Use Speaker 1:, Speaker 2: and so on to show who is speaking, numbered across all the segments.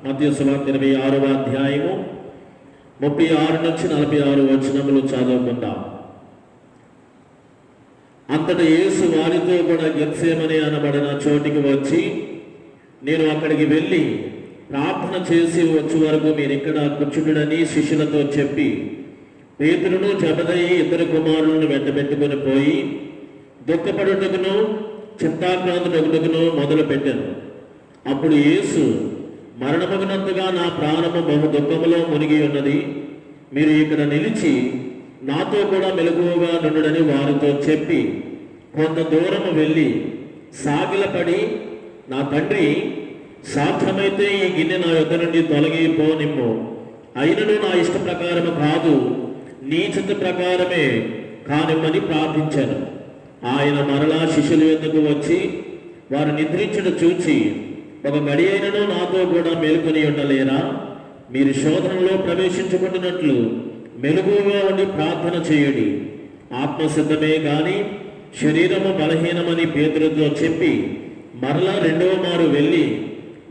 Speaker 1: మత్తయి సువార్త 26వ అధ్యాయము 36 నుంచి 46 వచనములు చదువుకుందాం. అంతటా యేసు వారితో కూడా గెత్సేమనే అనబడిన చోటికి వచ్చి, నేను అక్కడికి వెళ్ళి ప్రార్థన చేసి వచ్చే వరకు మీరు ఇక్కడ కూర్చుండుడని శిష్యులతో చెప్పి, పేతురును జబదయి ఇద్దరు కుమారులను వెంటబెట్టుకుని పోయి దుఃఖపడుటకును చింతాక్రాంతుడగుటకును మొదలు పెట్టాను. అప్పుడు యేసు, మరణమగినంతగా నా ప్రాణము బహు దుఃఖములో మునిగి ఉన్నది, మీరు ఇక్కడ నిలిచి నాతో కూడా మెలకువగా నుండుడని వారితో చెప్పి కొంత దూరము వెళ్ళి సాగిలపడి, నా తండ్రి, సాధ్యమైతే ఈ గిన్నె నా యొద్ద నుండి తొలగిపోనిమ్ము, అయినను నా ఇష్ట ప్రకారము కాదు, నీ చిత్త ప్రకారమే కానిమ్మని ప్రార్థించాను. ఆయన మరలా శిష్యుల యొద్దకు వచ్చి వారు నిద్రించడం చూచి, ఒక గడి అయినను నాతో కూడా మేలుకొని ఉండలేరా? మీరు శోధనలో ప్రవేశించుకుంటున్నట్లు మెలుగుగా ఉండి ప్రార్థన చేయండి. ఆత్మసిద్ధమే గాని శరీరము బలహీనమని పేతురుతో చెప్పి మరలా రెండవ మారు వెళ్ళి,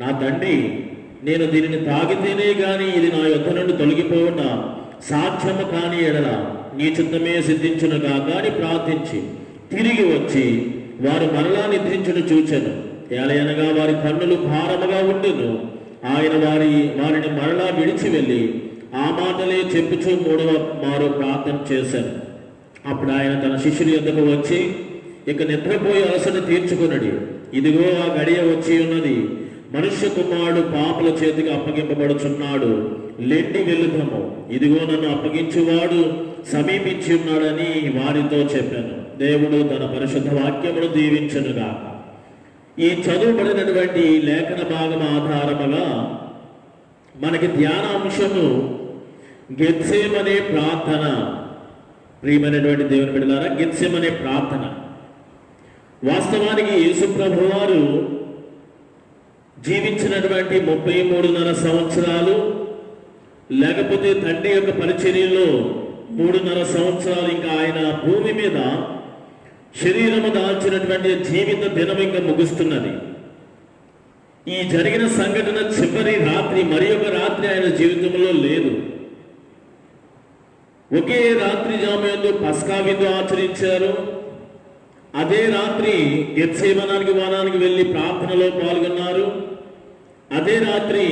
Speaker 1: నా తండ్రి, నేను దీనిని తాగితేనే గాని ఇది నా యొద్ద నుండి తొలగిపోవట సాధ్యము కాని ఎడల నీ చిత్తమే సిద్ధించునుగా అని ప్రార్థించి తిరిగి వచ్చి వారు మరలా నిద్రించును చూచెను. ఏలయనగా వారి కన్నులు భారముగా ఉండును. ఆయన వారిని మరలా విడిచి వెళ్ళి ఆ మాటలే చెప్పుచూ మూడవ మారు ప్రార్థన చేశాను. అప్పుడు ఆయన తన శిష్యుల యొద్దకు వచ్చి, ఇక నిద్రపోయి అలసట తీర్చుకున్నది, ఇదిగో ఆ గడియ వచ్చి ఉన్నది, మనుష్య కుమారుడు పాపుల చేతికి అప్పగింపబడుచున్నాడు, లెండి వెళుదాము, ఇదిగో నన్ను అప్పగించువాడు సమీపించి ఉన్నాడని వారితో చెప్పాను. దేవుడు తన పరిశుద్ధ వాక్యమును దీవించునుగా. ఈ చదువుబడినటువంటి లేఖన భాగం ఆధారముగా మనకి ధ్యానాంశము గెత్సేమనే ప్రార్థన. ప్రియమైనటువంటి దేవుని బిడ్డలారా, గెత్సేమనే ప్రార్థన వాస్తవానికి యేసు ప్రభువు వారు జీవించినటువంటి 33.5 సంవత్సరాలు, లేకపోతే తండ్రి యొక్క పరిచర్యలో 3.5 సంవత్సరాలు, ఇంకా ఆయన భూమి మీద శరీరము దాల్చినటువంటి జీవిత దినం ఇంకా ముగుస్తున్నది. ఈ జరిగిన సంఘటన చివరి రాత్రి, మరి ఒక రాత్రి ఆయన జీవితంలో లేదు. ఒకే రాత్రి జామయందు పస్కా విందు ఆచరించారు. అదే రాత్రి గెత్సేమనానికి వనానికి వెళ్ళి ప్రార్థనలో పాల్గొన్నారు. అదే రాత్రి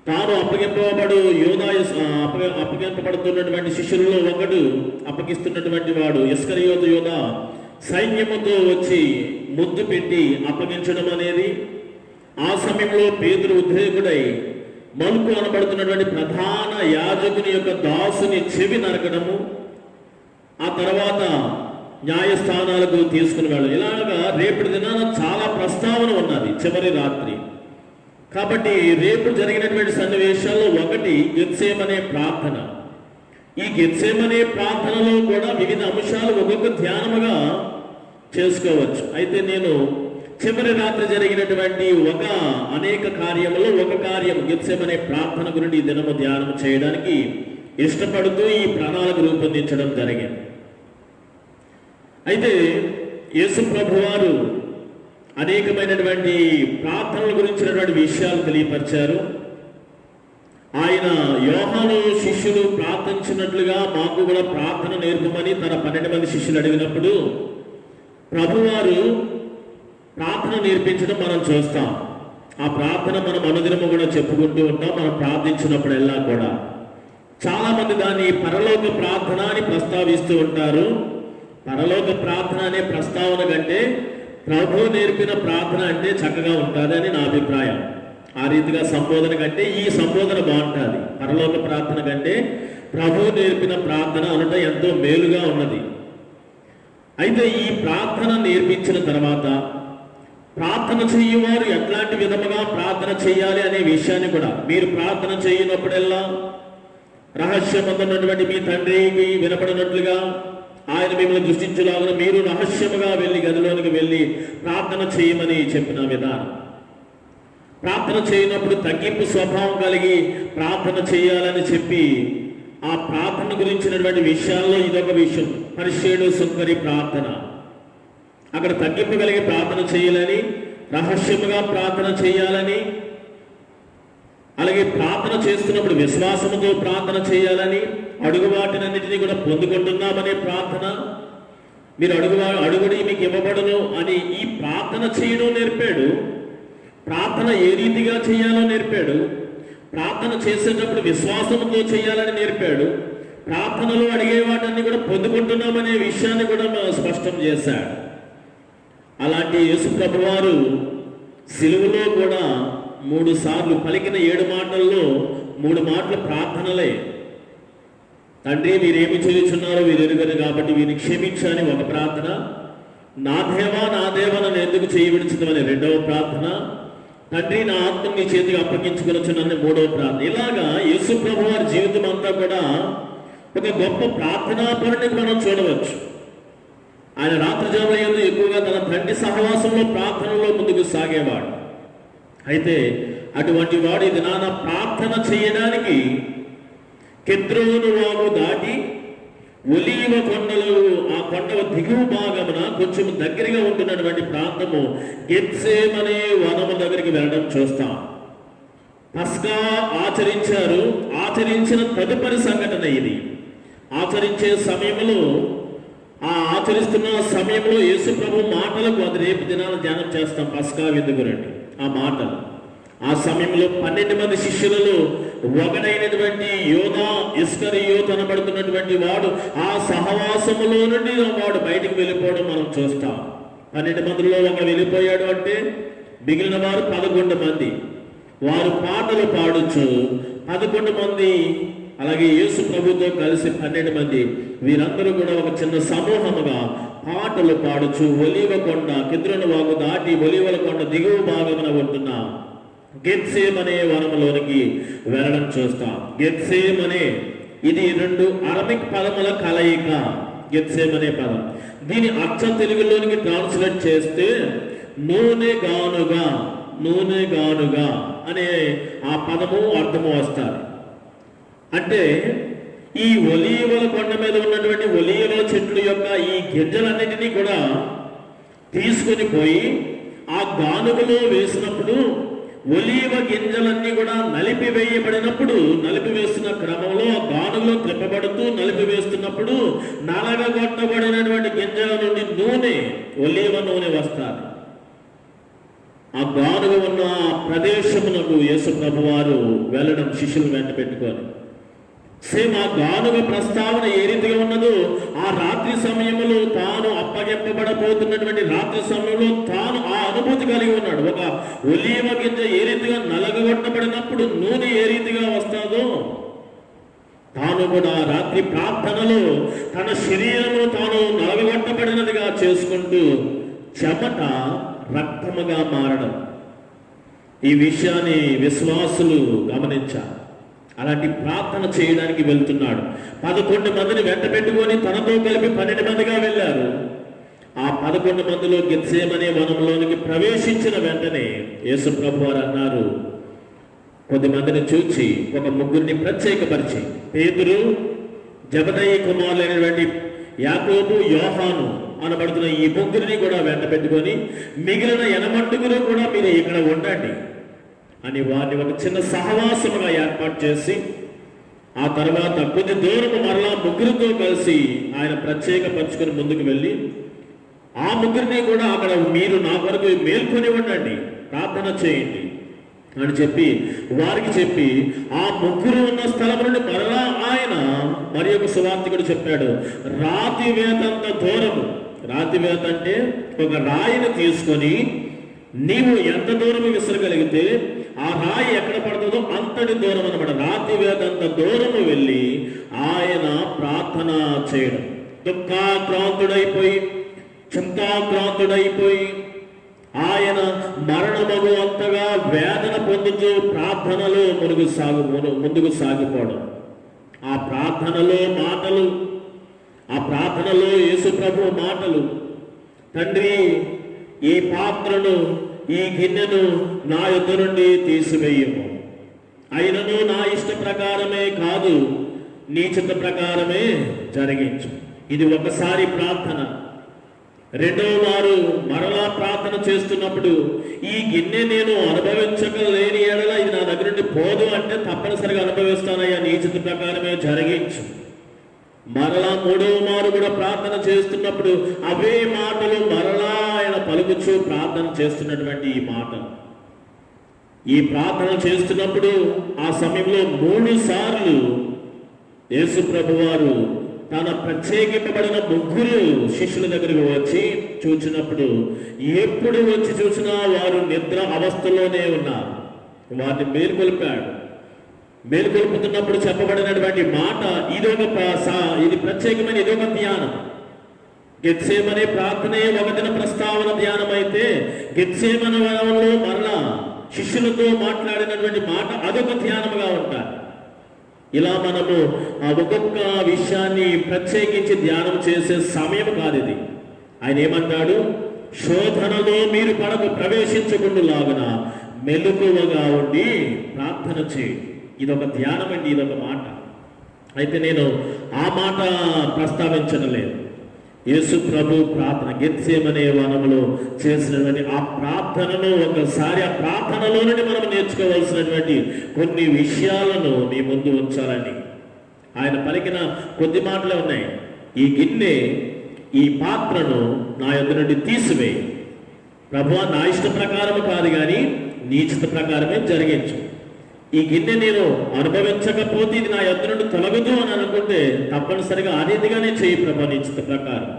Speaker 1: తాను అప్పగింపబడుతున్నటువంటి శిష్యులలో ఒకడు, అప్పగిస్తున్నటువంటి వాడు ఇస్కరియోతు యోధ, సైన్యముతో వచ్చి ముద్దు పెట్టి అప్పగించడం అనేది, ఆ సమయంలో పేతురు ఉద్రేకుడై మలుపు అనబడుతున్నటువంటి ప్రధాన యాజకుని యొక్క దాసుని చెవి నరకడము, ఆ తర్వాత న్యాయస్థానాలకు తీసుకుని వెళ్ళడం, ఇలాగా రేపటి దినాన చాలా ప్రస్తావన ఉన్నది చివరి రాత్రి. కాబట్టి రేపు జరిగినటువంటి సన్నివేశాల్లో ఒకటి గెత్సేమనే ప్రార్థన. ఈ గెత్సేమనే ప్రార్థనలో కూడా వివిధ అంశాలు ఒక్కొక్క ధ్యానముగా చేసుకోవచ్చు. అయితే నేను చివరి రాత్రి జరిగినటువంటి అనేక కార్యములో ఒక కార్యం గెత్సేమనే ప్రార్థన గురించి ఈ దినము ధ్యానం చేయడానికి ఇష్టపడుతూ ఈ ప్రణాళిక రూపొందించడం జరిగింది. అయితే యేసు ప్రభువారు అనేకమైనటువంటి ప్రార్థనల గురించినటువంటి విషయాలు తెలియపరిచారు. ఆయన యోహాను శిష్యులు ప్రార్థించినట్లుగా మాకు కూడా ప్రార్థన నేర్పమని తన 12 మంది శిష్యులు అడిగినప్పుడు ప్రభువారు ప్రార్థన నేర్పించడం మనం చూస్తాం. ఆ ప్రార్థన మనం అనుదినము కూడా చెప్పుకుంటూ ఉంటాం. మనం ప్రార్థించినప్పుడెల్లా కూడా చాలా మంది దాన్ని పరలోక ప్రార్థన అని ప్రస్తావిస్తూ ఉంటారు. పరలోక ప్రార్థన అనే ప్రస్తావన కంటే ప్రభు నేర్పిన ప్రార్థన అంటే చక్కగా ఉంటుంది అని నా అభిప్రాయం. ఆ రీతిగా సంబోధన కంటే ఈ సంబోధన బాగుంటుంది. పరలోక ప్రార్థన కంటే ప్రభు నేర్పిన ప్రార్థన అనట ఎంతో మేలుగా ఉన్నది. అయితే ఈ ప్రార్థన నేర్పించిన తర్వాత ప్రార్థన చేయవారు ఎట్లాంటి విధముగా ప్రార్థన చేయాలి అనే విషయాన్ని కూడా, మీరు ప్రార్థన చేయనప్పుడెల్లా రహస్యమందున్నటువంటి మీ తండ్రికి వినపడినట్లుగా ఆయన మిమ్మల్ని దృష్టించులాగా మీరు రహస్యముగా వెళ్ళి గదిలోనికి వెళ్ళి ప్రార్థన చేయమని చెప్పిన విధానం. ప్రార్థన చేయనప్పుడు తగ్గింపు స్వభావం కలిగి ప్రార్థన చేయాలని చెప్పి ఆ ప్రార్థన గురించినటువంటి విషయాల్లో ఇదొక విషయం. పరిశేడు సుంకరి ప్రార్థన, అక్కడ తగ్గింపు కలిగి ప్రార్థన చేయాలని, రహస్యముగా ప్రార్థన చేయాలని, అలాగే ప్రార్థన చేస్తున్నప్పుడు విశ్వాసంతో ప్రార్థన చేయాలని, అడుగు వాటినన్నిటినీ కూడా పొందుకుంటున్నామనే ప్రార్థన, మీరు అడుగుడి మీకు ఇవ్వబడును అని ఈ ప్రార్థన చేయడం నేర్పాడు. ప్రార్థన ఏ రీతిగా చేయాలో నేర్పాడు. ప్రార్థన చేసేటప్పుడు విశ్వాసంతో చేయాలని నేర్పాడు. ప్రార్థనలో అడిగే వాటిని కూడా పొందుకుంటున్నామనే విషయాన్ని కూడా స్పష్టం చేశాడు. అలాంటి యేసు ప్రభువారు సిలువలో కూడా 3 సార్లు పలికిన 7 మాటల్లో 3 మాటలు ప్రార్థనలే. తండ్రి, వీరేమి చేయుచున్నారో వీరు ఎరుగరు కాబట్టి వీరిని క్షమించని ఒక ప్రార్థన, నా దేవా నన్ను ఎందుకు చేయి విడిచినవని 2వ ప్రార్థన, తండ్రి నా ఆత్మని నీ చేతికి అప్పగించుకొనొచ్చునని 3వ ప్రార్థన. ఇలాగా యేసు ప్రభువారి జీవితం అంతా కూడా ఒక గొప్ప ప్రార్థనాపరుని మనం చూడవచ్చు. ఆయన రాత్రి జాములందు ఎక్కువగా తన తండ్రి సహవాసంలో ప్రార్థనలో ముందుకు సాగేవాడు. అయితే అటువంటి వాడు ఇది నాన్న ప్రార్థన చేయడానికి కెద్రోను వాగు దాటి ఒలీవ కొండలు, ఆ కొండ దిగువ భాగమున కొంచెం దగ్గరగా ఉంటున్నటువంటి ప్రాంతము గెత్సేమనే వనము దగ్గరికి వెళ్ళడం చూస్తాం. పస్కా ఆచరించారు. ఆచరించిన తదుపరి సంఘటన ఇది. ఆచరించే సమయంలో, ఆచరిస్తున్న సమయంలో యేసు ప్రభు మాటలకు, అది రేపు దినాలు ధ్యానం చేస్తాం, పస్కా విందుకు రండి ఆ మాటలు. ఆ సమయంలో 12 మంది శిష్యులలో ఒకడైనటువంటి యోధా ఇస్కరియోతు అనబడుతున్నటువంటి వాడు ఆ సహవాసములో నుండి వాడు బయటికి వెళ్ళిపోవడం మనం చూస్తాం. 12 మందిలో ఒకడు వెళ్ళిపోయాడు అంటే మిగిలిన వారు 11 మంది. వారు పాటలు పాడొచ్చు. 11 మంది అలాగే యేసు ప్రభుతో కలిసి 12 మంది, వీరందరూ కూడా ఒక చిన్న సమూహముగా పాటలు పాడొచ్చు. ఒలీవ కొండ, కిద్రోను వాగు దాటి ఒలీవల కొండ దిగువ భాగమున ఉంటున్న గెత్సేమనే వనములోనికి వెళ్ళడం చూస్తాం. గెత్సేమనే ఇది 2 అరమిక్ పదముల కలయిక. గెత్సేమనే పదం, దీని అచ్చ తెలుగులోనికి ట్రాన్స్లేట్ చేస్తే నూనె గానుగా అనే ఆ పదము అర్థము వస్తారు. అంటే ఈ ఒలీవల కొండ మీద ఉన్నటువంటి ఒలీవల చెట్లు యొక్క ఈ గింజలన్నిటినీ కూడా తీసుకొని పోయి ఆ గానుగలో వేసినప్పుడు, ఒలీవ గింజలన్నీ కూడా నలిపివేయబడినప్పుడు, నలిపివేస్తున్న క్రమంలో ఆ గానుగలో త్రిప్పబడుతూ నలిపివేస్తున్నప్పుడు నలగగొట్టబడినటువంటి గింజల నుండి నూనె, ఒలీవ నూనె వస్తారు. ఆ గానుగ ఉన్న ప్రదేశమునకు యేసు ప్రభువారు వెళ్ళడం శిష్యులు వెంట పెట్టుకొని, సేమ్ ఆ గానుగ ప్రస్తావన ఏ రీతిగా ఉన్నదో ఆ రాత్రి సమయంలో తాను అప్పగింపబడబోతున్నటువంటి రాత్రి సమయంలో తాను ఆ అనుభూతి కలిగి ఉన్నాడు. ఒక ఒలీవ గింజ ఏ రీతిగా నలగగొట్టబడినప్పుడు నూనె ఏ రీతిగా వస్తుందో, తాను కూడా రాత్రి ప్రార్థనలో తన శరీరము తాను నలగగొట్టబడినదిగా చేసుకుంటూ చెమట రక్తముగా మారడం, ఈ విషయాన్ని విశ్వాసులు గమనించారు. అలాంటి ప్రార్థన చేయడానికి వెళ్తున్నాడు. 11 మందిని వెంట పెట్టుకొని తనతో కలిపి 12 మందిగా వెళ్ళారు. ఆ 11 మందిలో గెత్సేమనే వనంలోనికి ప్రవేశించిన వెంటనే యేసు ప్రభువారు అన్నారు, కొద్దిమందిని చూచి ఒక 3 ప్రత్యేకపరిచి, పేతురు, జబదయి కుమారులైనటువంటి యాకోబు, యోహాను అనబడుతున్న ఈ 3 కూడా వెంట పెట్టుకొని మిగిలిన 80 కూడా మీరు ఇక్కడ ఉండండి అని వారిని ఒక చిన్న సహవాసముగా ఏర్పాటు చేసి, ఆ తర్వాత కొద్ది దూరము మరలా 3 కలిసి ఆయన ప్రత్యేకపరుచుకొని ముందుకు వెళ్ళి ఆ 3 కూడా అక్కడ మీరు నా కొరకు మేల్కొని ఉండండి, ప్రార్థన చేయండి అని చెప్పి వారికి చెప్పి ఆ 3 ఉన్న స్థలం నుండి మరలా ఆయన మరి ఒక సువార్తికుడు చెప్పాడు, రాతివేతంత దూరము. రాతివేత అంటే ఒక రాయిని తీసుకొని నీవు ఎంత దూరం విసరగలిగితే ఆ రాయి ఎక్కడ పడుతుందో అంతటి దూరం అన్నమాట. రాతివేతంత దూరము వెళ్ళి ఆయన ప్రార్థన చేయడం, దుఃఖాక్రాంతుడైపోయి చింతాక్రాంతుడైపోయి ఆయన మరణమగు అంతగా వేదన పొందుతూ ప్రార్థనలో ముందుకు సాగిపోవడం. ఆ ప్రార్థనలో మాటలు, ఆ ప్రార్థనలో యేసు ప్రభు మాటలు, తండ్రి ఈ పాత్రను, ఈ గిన్నెను నా యొద్ద నుండి తీసివేయము, అయినను నా ఇష్ట ప్రకారమే కాదు నీ చిత్త ప్రకారమే జరిగించు. ఇది ఒకసారి ప్రార్థన. రెండవ వారు మరలా ప్రార్థన చేస్తున్నప్పుడు ఈ గిన్నె నేను అనుభవించగలేని ఎడల ఇది నా దగ్గర నుండి పోదు అంటే తప్పనిసరిగా అనుభవిస్తానయ్యా, నీ చిత్త ప్రకారమే జరిగించు. మరలా మూడవ మారు కూడా ప్రార్థన చేస్తున్నప్పుడు అవే మాటలు మరలా ఆయన పలుకుచూ ప్రార్థన చేస్తున్నటువంటి ఈ మాట. ఈ ప్రార్థన చేస్తున్నప్పుడు ఆ సమయంలో 3 సార్లు యేసు ప్రభు వారు తన ప్రత్యేకింపబడిన 3 శిష్యుల దగ్గరకు వచ్చి చూచినప్పుడు ఎప్పుడు వచ్చి చూసినా వారు నిద్ర అవస్థలోనే ఉన్నారు. వారిని మేల్కొల్పాడు. మేల్కొల్పుతున్నప్పుడు చెప్పబడినటువంటి మాట ఇది ప్రత్యేకమైన ఇదొక ధ్యానం. గెత్సేమనే ప్రార్థనే ఒక దిన ప్రస్తావన ధ్యానం అయితే, గెత్సేమన వనంలో మరలా శిష్యులతో మాట్లాడినటువంటి మాట అదొక ధ్యానముగా ఉంటారు. ఇలా మనము ఒక్కొక్క విషయాన్ని ప్రత్యేకించి ధ్యానం చేసే సమయం కాదు ఇది. ఆయన ఏమంటాడు? శోధనలో మీరు ప్రవేశించకుండాలాగున మెలకువగా ఉండి ప్రార్థన చేయండి. ఇదొక ధ్యానం అండి, ఇదొక మాట. అయితే నేను ఆ మాట ప్రస్తావించడం లేదు. యేసు ప్రభు ప్రార్థన గెత్సేమనే వనములో చేసినటువంటి ఆ ప్రార్థనను ఒకసారి ఆ ప్రార్థనలో నుండి మనం నేర్చుకోవాల్సినటువంటి కొన్ని విషయాలను మీ ముందు ఉంచాలని ఆయన పలికిన కొద్ది మాటలే ఉన్నాయి. ఈ గిన్నె, ఈ పాత్రను నా యొద్ద నుండి తీసివేయి. ప్రభువా, నా ఇష్ట ప్రకారం కాదు కానీ నీ చిత్త ప్రకారమే జరిగించు. ఈ గిన్నె నేను అనుభవించకపోతే ఇది నా యొద్ద నుండి తొలగదు అని అనుకుంటే తప్పనిసరిగా ఆ రీతిగానే చేయి ప్రభు, నీ చిత్త ప్రకారం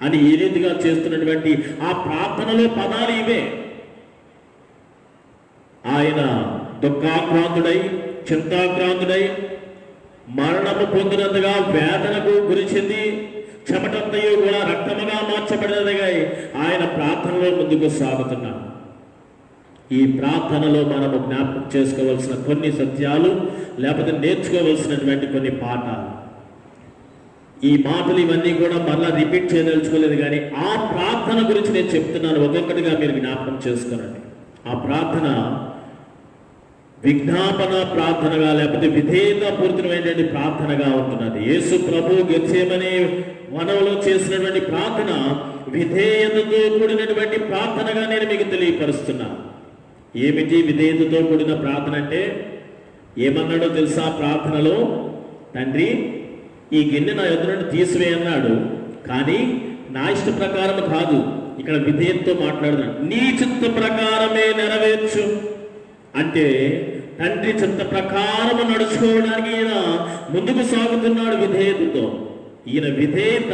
Speaker 1: అని ఈ రీతిగా చేస్తున్నటువంటి ఆ ప్రార్థనలో పదాలు ఇవే. ఆయన దుఃఖాక్రాంతుడై, చింతాక్రాంతుడై, మరణము పొందినందుగా వేదనకు గురి చెంది చెమటంతయు కూడా రక్తముగా మార్చబడినదిగా ఆయన ప్రార్థనలో ముందుకు సాగుతున్నాడు. ఈ ప్రార్థనలో మనము జ్ఞాపకం చేసుకోవాల్సిన కొన్ని సత్యాలు, లేకపోతే నేర్చుకోవాల్సినటువంటి కొన్ని పాఠాలు. ఈ మాటలు ఇవన్నీ కూడా మరలా రిపీట్ చేయదలుచుకోలేదు, కానీ ఆ ప్రార్థన గురించి నేను చెప్తున్నాను. ఒక్కొక్కటిగా మీరు జ్ఞాపకం చేసుకోనండి. ఆ ప్రార్థన విజ్ఞాపన ప్రార్థనగా, లేకపోతే విధేయత పూర్తిమైనటువంటి ప్రార్థనగా ఉంటున్నది. యేసు ప్రభు గెత్సేమనే వనంలో చేసినటువంటి ప్రార్థన విధేయతతో కూడినటువంటి ప్రార్థనగా నేను మీకు తెలియపరుస్తున్నాను. ఏమిటి విధేయతతో కూడిన ప్రార్థన అంటే? ఏమన్నాడో తెలుసా ప్రార్థనలో? తండ్రి, ఈ గిన్నె నా యొద్ద నుండి తీసివేయన్నాడు, కానీ నా ఇష్ట ప్రకారం కాదు. ఇక్కడ విధేయతతో మాట్లాడుతున్నాడు. నీ చిత్త ప్రకారమే నెరవేర్చు అంటే తండ్రి చిత్త ప్రకారం నడుచుకోవడానికి ఈయన ముందుకు సాగుతున్నాడు విధేయతతో. ఈయన విధేయత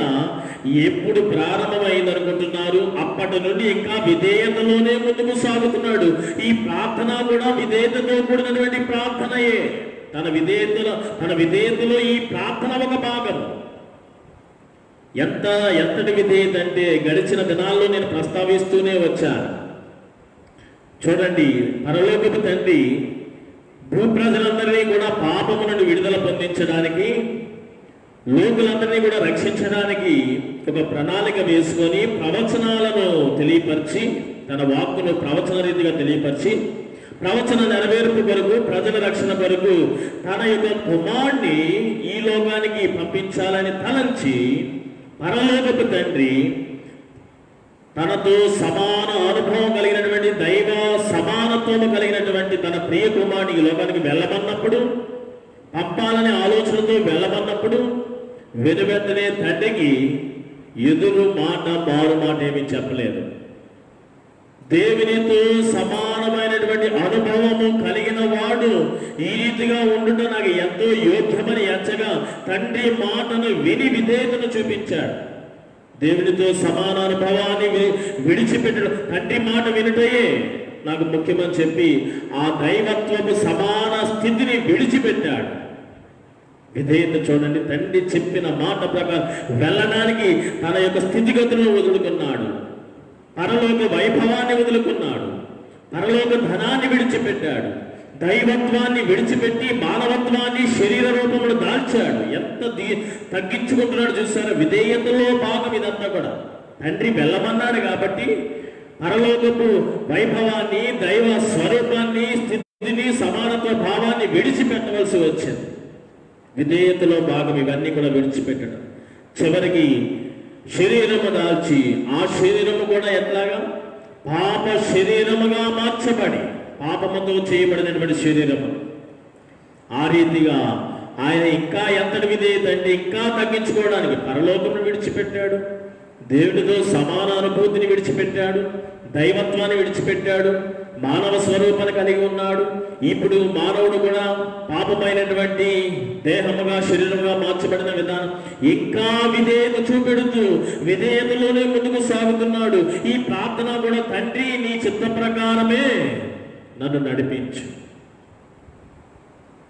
Speaker 1: ఎప్పుడు ప్రారంభమైందనుకుంటున్నారు? అప్పటి నుండి ఇంకా విధేయతలోనే ముందుకు సాగుతున్నాడు. ఈ ప్రార్థన కూడా విధేయతతో కూడినటువంటి ప్రార్థనయే. తన విధేయతలో ఈ ప్రార్థన ఒక భాగం. ఎంతటి విధేయత అంటే గడిచిన దినాల్లో నేను ప్రస్తావిస్తూనే వచ్చాను. చూడండి, పరలోకపు తండ్రి భూప్రజలందరినీ కూడా పాపము నుండి విడుదల పొందించడానికి, లోకులందరినీ కూడా రక్షించడానికి ఒక ప్రణాళిక వేసుకొని ప్రవచనాలను తెలియపరిచి, తన వాక్కును ప్రవచన రీతిగా తెలియపరిచి, ప్రవచన నెరవేర్పు కొరకు, ప్రజల రక్షణ కొరకు తన యొక్క కుమారుణ్ణి ఈ లోకానికి పంపించాలని తలంచి పరలోకపు తండ్రి తనతో సమాన అనుభవం కలిగినటువంటి, దైవ సమానత్వం కలిగినటువంటి తన ప్రియ కుమారుని ఈ లోకానికి వెళ్ళమన్నప్పుడు, పంపాలనే ఆలోచనతో వెళ్ళమన్నప్పుడు వెనువెంటనే తండ్రికి ఎదురు మాట, మారు మాట ఏమీ చెప్పలేదు. దేవునితో సమానమైనటువంటి అనుభవము కలిగిన వాడు ఈ రీతిగా ఉండుట నాకు ఎంతో యోగ్యమని ఎంచగా తండ్రి మాటను విని విధేయతను చూపించాడు. దేవునితో సమాన అనుభవాన్ని విడిచిపెట్టడం, తండ్రి మాట వినుటయే నాకు ముఖ్యమని చెప్పి ఆ దైవత్వపు సమాన స్థితిని విడిచిపెట్టాడు. విధేయత చూడండి, తండ్రి చెప్పిన మాట ప్రకారం వెళ్ళడానికి తన యొక్క స్థితిగతులను వదులుకున్నాడు. పరలోక వైభవాన్ని వదులుకున్నాడు. పరలోక ధనాన్ని విడిచిపెట్టాడు. దైవత్వాన్ని విడిచిపెట్టి మానవత్వాన్ని శరీర రూపంలో దాల్చాడు. ఎంత తగ్గించుకుంటున్నాడు చూసారా? విధేయతలో భాగం ఇదంతా కూడా. తండ్రి వెళ్ళమన్నాడు కాబట్టి పరలోకపు వైభవాన్ని, దైవ స్వరూపాన్ని, స్థితిని, సమానత్వ భావాన్ని విడిచిపెట్టవలసి వచ్చింది. విధేయతలో భాగం ఇవన్నీ కూడా విడిచిపెట్టడం. చివరికి శరీరము దాల్చి, ఆ శరీరము కూడా ఎట్లాగా పాప శరీరముగా మార్చబడి, పాపముతో చేయబడినటువంటి శరీరము. ఆ రీతిగా ఆయన ఇంకా ఎంతటి విధేయత అంటే ఇంకా తగ్గించుకోవడానికి పరలోకమును విడిచిపెట్టాడు, దేవుడితో సమాన అనుభూతిని విడిచిపెట్టాడు, దైవత్వాన్ని విడిచిపెట్టాడు, మానవ స్వరూపాన్ని కలిగి ఉన్నాడు. ఇప్పుడు మానవుడు కూడా పాపమైనటువంటి దేహముగా శరీరముగా మార్చబడిన విధానం ఇంకా విధేయత చూపెడుతూ విధేయతలోనే ముందుకు సాగుతున్నాడు. ఈ ప్రార్థన కూడా, తండ్రి నీ చిత్త ప్రకారమే నన్ను నడిపించు,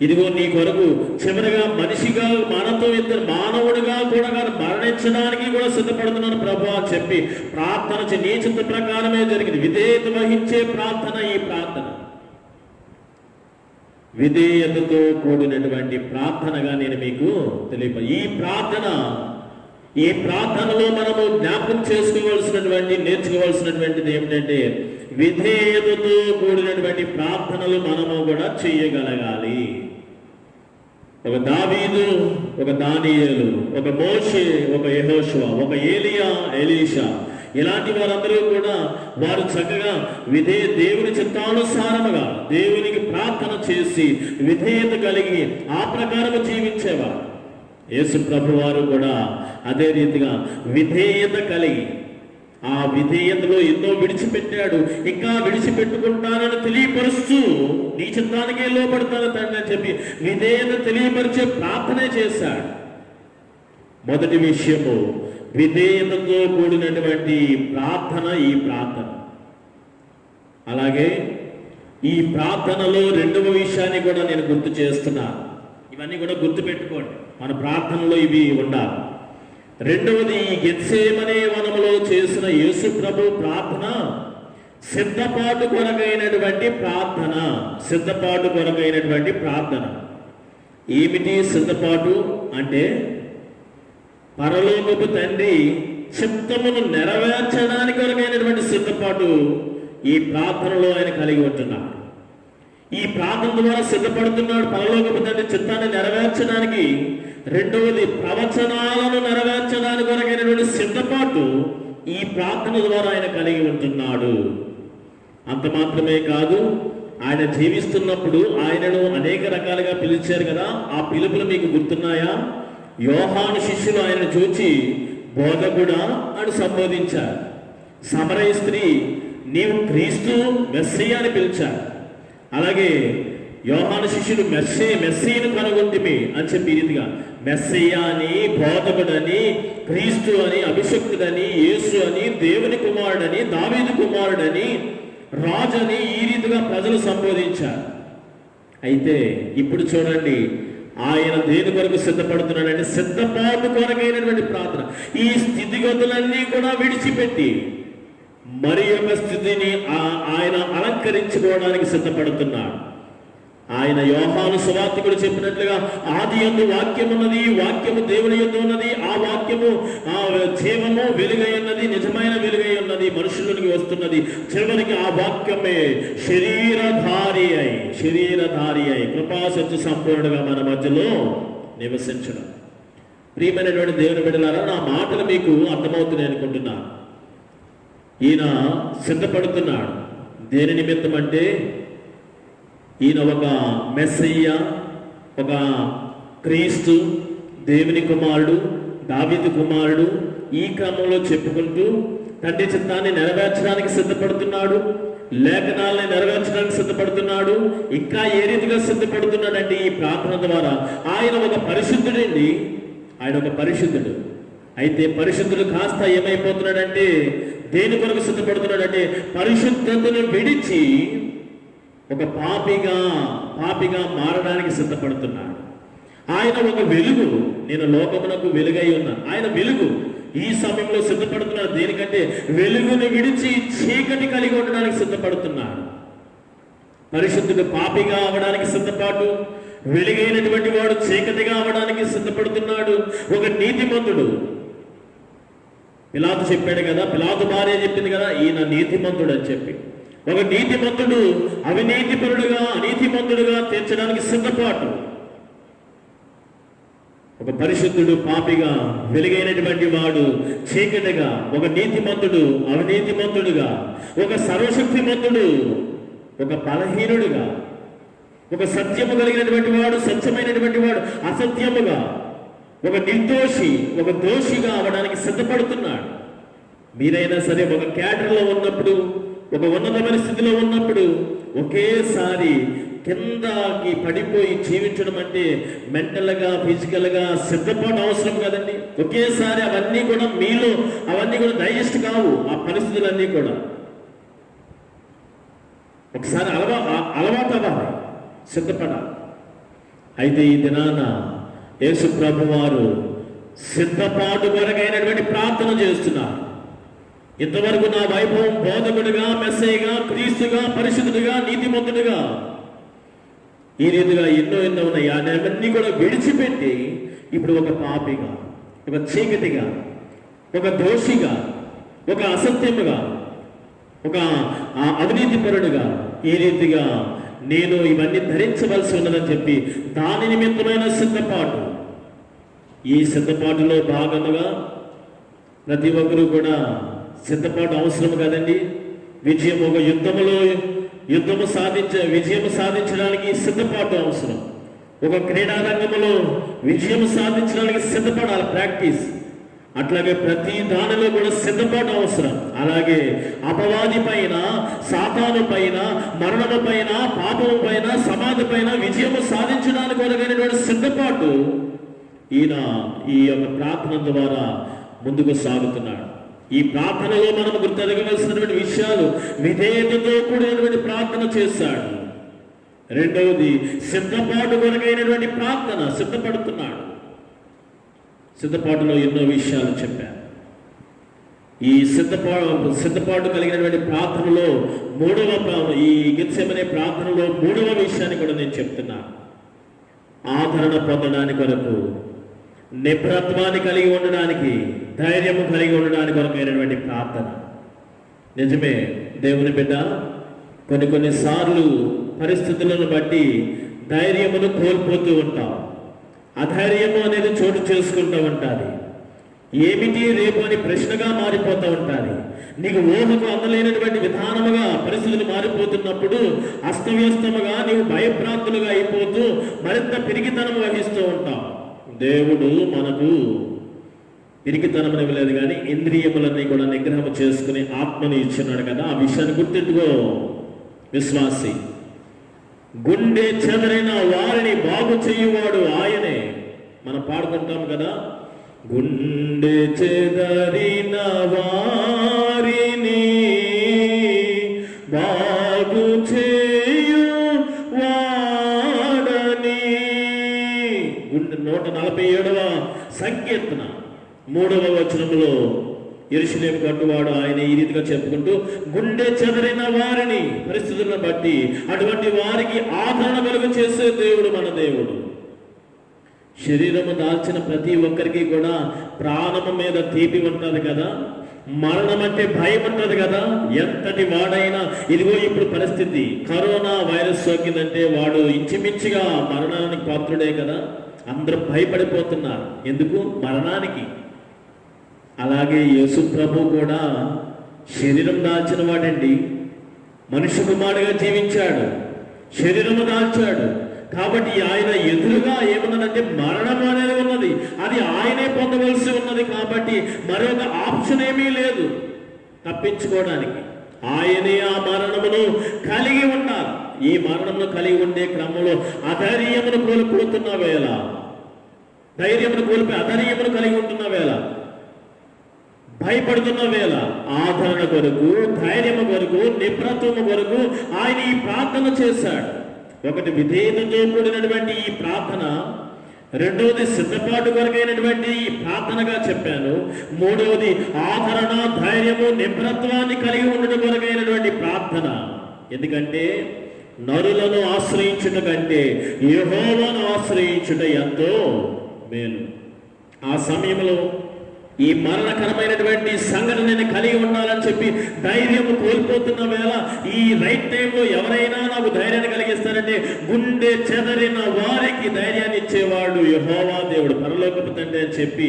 Speaker 1: ఇదిగో నీ కొరకు చివరిగా మనిషిగా మనతో ఇద్దరు మానవుడిగా కూడా మరణించడానికి కూడా సిద్ధపడుతున్నాను ప్రభు అని చెప్పి ప్రార్థన నీ చిత్త ప్రకారమే జరిగింది. విధేయత వహించే ప్రార్థన ఈ ప్రార్థన, విధేయతతో కూడినటువంటి ప్రార్థనగా నేను మీకు ఈ ప్రార్థనలో మనము జ్ఞాపకం చేసుకోవాల్సినటువంటి నేర్చుకోవాల్సినటువంటిది ఏమిటంటే విధేయతతో కూడినటువంటి ప్రార్థనలు మనము కూడా చేయగలగాలి. ఒక దావీదు, ఒక దానియేలు, ఒక మోషే, ఒక యెహోషువ, ఒక ఏలియా, ఎలీషా, ఇలాంటి వారందరూ కూడా వారు చక్కగా దేవుని చిత్తానుసారముగా దేవునికి ప్రార్థన చేసి విధేయత కలిగి ఆ ప్రకారము జీవించేవారు. యేసు ప్రభు వారు కూడా అదే రీతిగా విధేయత కలిగి ఆ విధేయతలో ఎన్నో విడిచిపెట్టాడు, ఇంకా విడిచిపెట్టుకుంటానని తెలియపరుస్తూ నీ చిత్తానికే లోపడతాను తండ్రి అని చెప్పి విధేయత తెలియపరిచే ప్రార్థనే చేశాడు. మొదటి విషయము విధేయతతో కూడినటువంటి ప్రార్థన ఈ ప్రార్థన. అలాగే ఈ ప్రార్థనలో రెండవ విషయాన్ని కూడా నేను గుర్తు చేస్తున్నాను. ఇవన్నీ కూడా గుర్తు పెట్టుకోండి, మన ప్రార్థనలో ఇవి ఉండాలి. రెండవది, గెత్సేమనే వనములో చేసిన యేసు ప్రభు ప్రార్థన సిద్ధపాటు కొరకైనటువంటి ప్రార్థన. సిద్ధపాటు కొరకైనటువంటి ప్రార్థన ఏమిటి? సిద్ధపాటు అంటే పరలోకపు తండ్రి చిత్తమును నెరవేర్చడానికి కొరకైనటువంటి సిద్ధపాటు ఈ ప్రార్థనలో ఆయన కలిగి ఉంటున్నాడు. ఈ ప్రార్థన ద్వారా సిద్ధపడుతున్నాడు పరలోకపు తండ్రి చిత్తాన్ని నెరవేర్చడానికి. రెండవది, ప్రవచనాలను నెరవేర్చడానికి కొరకైనటువంటి సిద్ధపాటు ఈ ప్రార్థన ద్వారా ఆయన కలిగి ఉంటున్నాడు. అంత మాత్రమే కాదు, ఆయన జీవిస్తున్నప్పుడు ఆయనను అనేక రకాలుగా పిలిచారు కదా, ఆ పిలుపులు మీకు గుర్తున్నాయా? యోహాను శిష్యులు ఆయనను చూచి బోధకుడా అని సంబోధించారు. సమరయ స్త్రీ నీవు క్రీస్తు మెస్సియా అని పిలిచారు. అలాగే యోహాను శిష్యుడు మెస్సీను కనుగొంటిమి అని చెప్పి రీతిగా మెస్సియా అని, బోధకుడని, క్రీస్తు అని, అభిషక్తుడని, యేసు అని, దేవుని కుమారుడని, దావీదు కుమారుడని, రాజని ఈ రీతిగా ప్రజలు సంబోధించారు. అయితే ఇప్పుడు చూడండి, ఆయన దేని కొరకు సిద్ధపడుతున్నాడంటే సిద్ధపాటు కొరకైనటువంటి ప్రార్థన. ఈ స్థితిగతులన్నీ కూడా విడిచిపెట్టి మరి యొక్క స్థితిని ఆయన అలంకరించుకోవడానికి సిద్ధపడుతున్నాడు. ఆయన యోహాను సువార్తికుడు చెప్పినట్లుగా ఆది యందు వాక్యం ఉన్నది, వాక్యము దేవుని యందు ఉన్నది, ఆ వాక్యము జీవము వెలుగై ఉన్నది, నిజమైన వెలుగై ఉన్నది, మనుషులకి వస్తున్నది. చివరికి ఆ వాక్యమే శరీరధారి అయి కృపాసత్య సంపూర్ణుడుగా మన మధ్యలో నివసించడం. ప్రియమైనటువంటి దేవుని బిడ్డలారా, నా మాటలు మీకు అర్థమవుతున్నాయి అనుకుంటున్నాను. ఈయన సిద్ధపడుతున్నాడు. దేని నిమిత్తం అంటే ఈయన ఒక మెస్సయ్య, ఒక క్రీస్తు, దేవుని కుమారుడు, దావీదు కుమారుడు, ఈ క్రమంలో చెప్పుకుంటూ తండ్రి చిత్తాన్ని నెరవేర్చడానికి సిద్ధపడుతున్నాడు, లేఖనాలని నెరవేర్చడానికి సిద్ధపడుతున్నాడు. ఇంకా ఏ రీతిగా సిద్ధపడుతున్నాడంటే ఈ ప్రార్థన ద్వారా ఆయన ఒక పరిశుద్ధుడండి. ఆయన ఒక పరిశుద్ధుడు. అయితే పరిశుద్ధుడు కాస్త ఏమైపోతున్నాడంటే దేని కొరకు సిద్ధపడుతున్నాడంటే పరిశుద్ధతను విడిచి ఒక పాపిగా మారడానికి సిద్ధపడుతున్నాడు. ఆయన ఒక వెలుగు, నేను లోకమునకు వెలుగై ఉన్నాను. ఆయన వెలుగు ఈ సమయంలో సిద్ధపడుతున్నాడు. దేనికంటే వెలుగును విడిచి చీకటి కలిగి ఉండడానికి సిద్ధపడుతున్నాడు. పరిశుద్ధుడు పాపిగా అవడానికి సిద్ధపాటు, వెలుగైనటువంటి వాడు చీకటిగా అవడానికి సిద్ధపడుతున్నాడు. ఒక నీతిమంతుడు, పిలాతు చెప్పాడు కదా, పిలాతు భార్య చెప్పింది కదా, ఈయన నీతిమంతుడు అని చెప్పి. ఒక నీతిమంతుడు అవినీతిపరుడుగా, అనీతిమంతుడుగా తీర్చడానికి సిద్ధపాటు. ఒక పరిశుద్ధుడు పాపిగా, వెలుగైనటువంటి వాడు చీకటిగా, ఒక నీతిమంతుడు అవినీతిమంతుడుగా, ఒక సర్వశక్తిమంతుడు ఒక బలహీనుడుగా, ఒక సత్యము కలిగినటువంటి వాడు సత్యమైనటువంటి వాడు అసత్యముగా, ఒక నిర్దోషి ఒక దోషిగా అవడానికి సిద్ధపడుతున్నాడు. మీరైనా సరే ఒక క్యాడర్లో ఉన్నప్పుడు, ఒక ఉన్నతమైన స్థితిలో ఉన్నప్పుడు ఒకేసారి కిందకి పడిపోయి జీవించడం అంటే మెంటల్గా ఫిజికల్గా సిద్ధపాటు అవసరం కదండి. ఒకేసారి అవన్నీ కూడా మీలో అవన్నీ కూడా డైజెస్ట్ కావు. ఆ పరిస్థితులన్నీ కూడా ఒకసారి అలవాటు అవ్వాలి, సిద్ధపడాలి. అయితే ఈ దినాన యేసు ప్రభు వారు సిద్ధపాటు కొరకైనటువంటి ప్రార్థన చేస్తున్నారు. ఇంతవరకు నా వైభవం బోధకుడిగా, మెస్సయ్యగా, క్రీస్తుగా, పరిశుద్ధుడిగా, నీతిమంతుడిగా, ఈ రీతిగా ఎన్నో ఉన్నాయి. అవన్నీ కూడా విడిచిపెట్టి ఇప్పుడు ఒక పాపిగా, ఒక చీకటిగా, ఒక దోషిగా, ఒక అసత్యముగా, ఒక అవినీతిపరుడుగా, ఈ రీతిగా నేను ఇవన్నీ ధరించవలసి ఉన్నదని చెప్పి దాని నిమిత్తమైన సిద్ధపాటు. ఈ సిద్ధపాటులో భాగముగా ప్రతి ఒక్కరూ కూడా సిద్ధపాటు అవసరం కదండి. విజయం, ఒక యుద్ధము సాధించడానికి సిద్ధపాటు అవసరం. ఒక క్రీడా రంగంలో విజయం సాధించడానికి సిద్ధపడాలి, ప్రాక్టీస్. అట్లాగే ప్రతి దానిలో కూడా సిద్ధపాటు అవసరం. అలాగే అపవాది పైన, సాతాను పైన, మరణము పైన, పాపము పైన, సమాధి పైన విజయము సాధించడానికి కొరకైనటువంటి సిద్ధపాటు ఈయన ఈ యొక్క ప్రార్థన ద్వారా ముందుకు సాగుతున్నాడు. ఈ ప్రార్థనలో మనం గుర్తెరగవలసినటువంటి విషయాలు, విధేయతతో కూడినటువంటి ప్రార్థన చేశాడు. రెండవది సిద్ధపాటు కొరకైనటువంటి ప్రార్థన, సిద్ధపడుతున్నాడు. సిద్ధపాటులో ఎన్నో విషయాలు చెప్పారు. ఈ సిద్ధపాటు కలిగినటువంటి ప్రార్థనలో ఈ గెత్సెమనే ప్రార్థనలో మూడవ విషయాన్ని కూడా నేను చెప్తున్నాను. ఆదరణ పొందడానికి కొరకు, నిబ్రత్వాన్ని కలిగి ఉండడానికి, ధైర్యము కలిగి ఉండడానికి కొరకైనటువంటి ప్రార్థన. నిజమే, దేవుని బిడ్డ కొన్నిసార్లు పరిస్థితులను బట్టి ధైర్యమును కోల్పోతూ ఉంటాం. అధైర్యము అనేది చోటు చేసుకుంటూ ఉంటుంది. ఏమిటి రేపు అని ప్రశ్నగా మారిపోతూ ఉంటుంది. నీకు ఊహకు అందలేనటువంటి విధానముగా పరిస్థితులు మారిపోతున్నప్పుడు అస్తవ్యస్తముగా నీవు భయభ్రాంతులుగా అయిపోతూ మరింత పిరికితనం వహిస్తూ ఉంటావు. దేవుడు మనకు పిరికితనం ఇవ్వలేదు కానీ ఇంద్రియములన్నీ కూడా నిగ్రహం చేసుకుని ఆత్మని ఇచ్చినాడు కదా. ఆ విషయాన్ని గుర్తెట్టుకో విశ్వాసి. గుండె చెదరిన వారిని బాగు చేయువాడు ఆయనే. మనం పాడుకుంటాం కదా, గుండె చెదరిన వారిని బాగు చేయు వాడని. 147వ సంకీర్తన 3వ వచనములో యెరూషలేము కట్టువాడు ఆయన ఈ రీతిగా చెప్పుకుంటూ, గుండె చెదరిన వారిని, పరిస్థితులను బట్టి అటువంటి వారికి ఆదరణ కలుగు చేసే దేవుడు మన దేవుడు. శరీరము దాల్చిన ప్రతి ఒక్కరికి కూడా ప్రాణము మీద తీపి ఉంటుంది కదా, మరణం అంటే భయం ఉంటుంది కదా. ఎంతటి వాడైనా, ఇదిగో ఇప్పుడు పరిస్థితి కరోనా వైరస్ సోకిందంటే వాడు ఇంచుమించుగా మరణానికి పాత్రుడే కదా. అందరూ భయపడిపోతున్నారు. ఎందుకు? మరణానికి. అలాగే యేసు ప్రభు కూడా శరీరం దాల్చిన వాడండి. మనుష్య కుమారుడిగా జీవించాడు, శరీరము దాల్చాడు. కాబట్టి ఆయన ఎదురుగా ఏమన్నదంటే మరణం అనేది ఉన్నది, అది ఆయనే పొందవలసి ఉన్నది. కాబట్టి మరొక ఆప్షన్ ఏమీ లేదు తప్పించుకోవడానికి. ఆయనే ఆ మరణమును కలిగి ఉన్నారు. ఈ మరణమును కలిగి ఉండే క్రమంలో అధైర్యమును కోల్పోతున్న వేళ, ధైర్యమును కోల్పోయి అధైర్యమును కలిగి ఉంటున్న వేళ, భయపడుతున్న వేళ, ఆదరణ కొరకు, ధైర్యము కొరకు, నిబ్రత్వము కొరకు ఆయన ఈ ప్రార్థన చేశాడు. ఒకటి విధేయతతో కూడినటువంటి ఈ ప్రార్థన, రెండవది సిద్ధపాటు కొరకైనటువంటి ఈ ప్రార్థనగా చెప్పాను. మూడవది ఆదరణ, ధైర్యము, నిబ్రత్వాన్ని కలిగి ఉండడం కొరకైనటువంటి ప్రార్థన. ఎందుకంటే నరులను ఆశ్రయించుట కంటే యెహోవాను ఆశ్రయించుట ఎంతో మేలు. ఆ సమయంలో ఈ మరణకరమైనటువంటి సంఘటన నేను కలిగి ఉండాలని చెప్పి ధైర్యం కోల్పోతున్న వేళ ఈ రైట్ టైంలో ఎవరైనా నాకు ధైర్యాన్ని కలిగిస్తారంటే గుండె చెదరిన వారికి ధైర్యాన్ని ఇచ్చేవాడు యెహోవా దేవుడు, పరలోకపు తండ్రి అని చెప్పి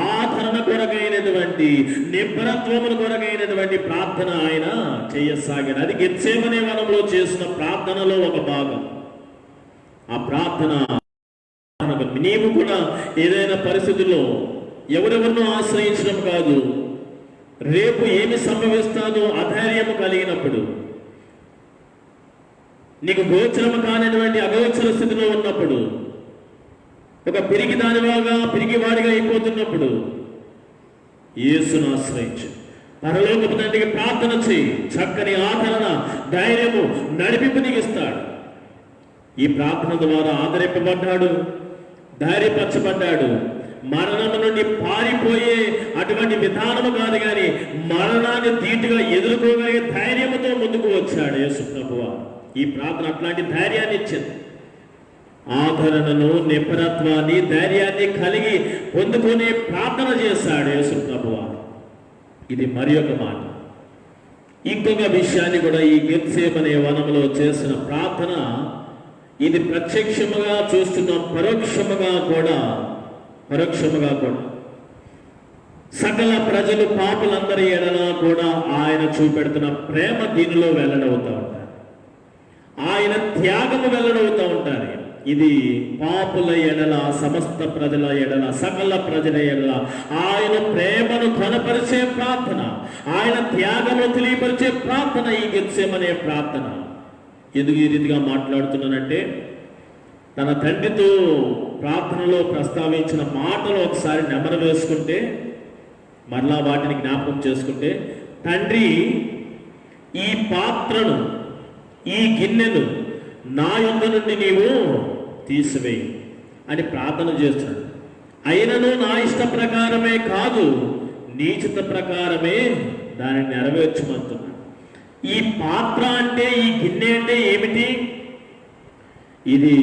Speaker 1: ఆదరణ కొరకైనటువంటి నిబ్బరత్వమును కొరకైనటువంటి ప్రార్థన ఆయన చేయసాగాడు. అది గెత్సేమనే వనంలో చేసిన ప్రార్థనలో ఒక భాగం. ఆ ప్రార్థన నీవు కూడా ఏదైనా పరిస్థితుల్లో ఎవరెవరినో ఆశ్రయించడం కాదు, రేపు ఏమి సంభవిస్తాదో అధైర్యము కలిగినప్పుడు, నీకు గోచరము కానిటువంటి అగోచర స్థితిలో ఉన్నప్పుడు, ఒక పిరిగివాడిగా అయిపోతున్నప్పుడు యేసును ఆశ్రయించు. పరలోకపు తండ్రికి ప్రార్థన చేయి. చక్కని ఆదరణ, ధైర్యము, నడిపింపు నీకు ఇస్తాడు. ఈ ప్రార్థన ద్వారా ఆదరింపబడ్డాడు, ధైర్యపరచబడ్డాడు. మరణము నుండి పారిపోయే అటువంటి విధానము కాదు, కానీ మరణాన్ని ధీటుగా ఎదుర్కోగలిగే ధైర్యముతో ముందుకు వచ్చాడు యేసు ప్రభువు. ఈ ప్రార్థన అట్లాంటి ధైర్యాన్ని ఇచ్చింది. ఆదరణను, నిబ్బరత్వాన్ని, ధైర్యాన్ని కలిగి పొందుకునే ప్రార్థన చేశాడు యేసు ప్రభువు. ఇది మరి ఒక మాట. ఇంకొక విషయాన్ని కూడా ఈ గెత్సేమనే వనంలో చేసిన ప్రార్థన, ఇది ప్రత్యక్షముగా చూస్తున్నాం, పరోక్షముగా కూడా సకల ప్రజలు పాపులందరి ఎడల కూడా ఆయన చూపెడుతున్న ప్రేమ దీనిలో వెల్లడవుతూ ఉంటారు. ఆయన త్యాగము వెల్లడవుతూ ఉంటారు. ఇది పాపుల ఎడల, సమస్త ప్రజల ఎడల, సకల ప్రజల ఎడల ఆయన ప్రేమను కనపరిచే ప్రార్థన, ఆయన త్యాగము తెలియపరిచే ప్రార్థన ఈ గెత్సేమనే ప్రార్థన. ఎందుకు ఈ రీతిగా మాట్లాడుతున్నానంటే, తన తండ్రితో ప్రార్థనలో ప్రస్తావించిన మాటలు ఒకసారి నెమరు వేసుకుంటే, మరలా వాటిని జ్ఞాపకం చేసుకుంటే, తండ్రి ఈ పాత్రను, ఈ గిన్నెను నా యొద్ద నుండి నీవు తీసివేయి అని ప్రార్థన చేస్తున్నాడు. అయినను నా ఇష్ట ప్రకారమే కాదు, నీ చిత్త ప్రకారమే దానిని నెరవేర్చమంటున్నాడు. ఈ పాత్ర అంటే, ఈ గిన్నె అంటే ఏమిటి? ఇది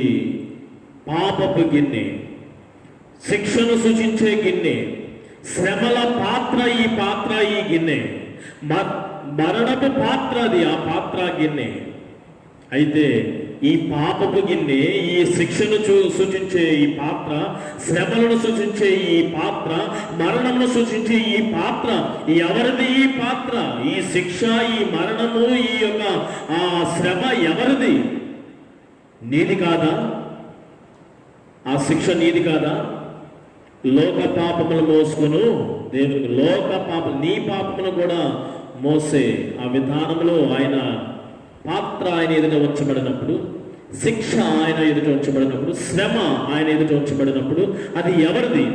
Speaker 1: పాపపు గిన్నె, శిక్షను సూచించే గిన్నె, శ్రమల పాత్ర ఈ పాత్ర, ఈ గిన్నె మరణపు పాత్ర, అది ఆ పాత్ర గిన్నె. అయితే ఈ పాపపు గిన్నె, ఈ శిక్షను సూచించే ఈ పాత్ర, శ్రమలను సూచించే ఈ పాత్ర, మరణమును సూచించే ఈ పాత్ర ఎవరిది? ఈ పాత్ర, ఈ శిక్ష, ఈ మరణము, ఈ యొక్క శ్రమ ఎవరిది? నీది కాదా? ఆ శిక్ష నీది కాదా? లోక పాపములు మోసుకును దేవునికి, లోక పాపం, నీ పాపమును కూడా మోసే ఆ విధానంలో ఆయన పాత్ర ఆయన ఎదుట ఉంచబడినప్పుడు, శిక్ష ఆయన ఎదుట ఉంచబడినప్పుడు, శ్రమ ఆయన ఎదుట ఉంచబడినప్పుడు అది ఎవరిది?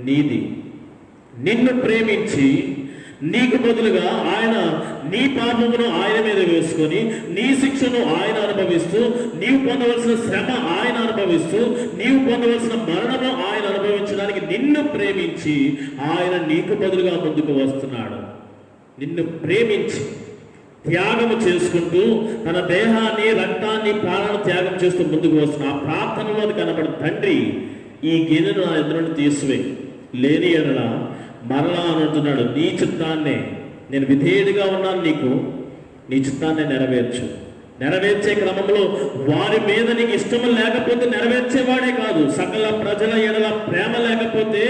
Speaker 1: నీది. నిన్ను ప్రేమించి నీకు బదులుగా ఆయన నీ పాపమును ఆయన మీద వేసుకొని, నీ శిక్షను ఆయన అనుభవిస్తూ, నీవు పొందవలసిన శ్రమ ఆయన అనుభవిస్తూ, నీవు పొందవలసిన మరణము ఆయన అనుభవించడానికి నిన్ను ప్రేమించి ఆయన నీకు బదులుగా ముందుకు వస్తున్నాడు. నిన్ను ప్రేమించి త్యాగము చేసుకుంటూ, తన దేహాన్ని, రక్తాన్ని, ప్రాణాన్ని త్యాగం చేస్తూ ముందుకు వస్తున్న ఆ ప్రార్థనలో కనబడి, తండ్రి ఈ గిన్నెను నా ఎదురు నుండి తీసివేయి, లేని ఎడల మరలా అని అంటున్నాడు, నీ చిత్తాన్నే, నేను విధేయుడిగా ఉన్నాను నీకు, నీ చిత్తాన్నే నెరవేర్చే క్రమంలో వారి మీద నీకు ఇష్టము లేకపోతే నెరవేర్చేవాడే కాదు, సకల ప్రజల ఎడల ప్రేమ లేకపోతే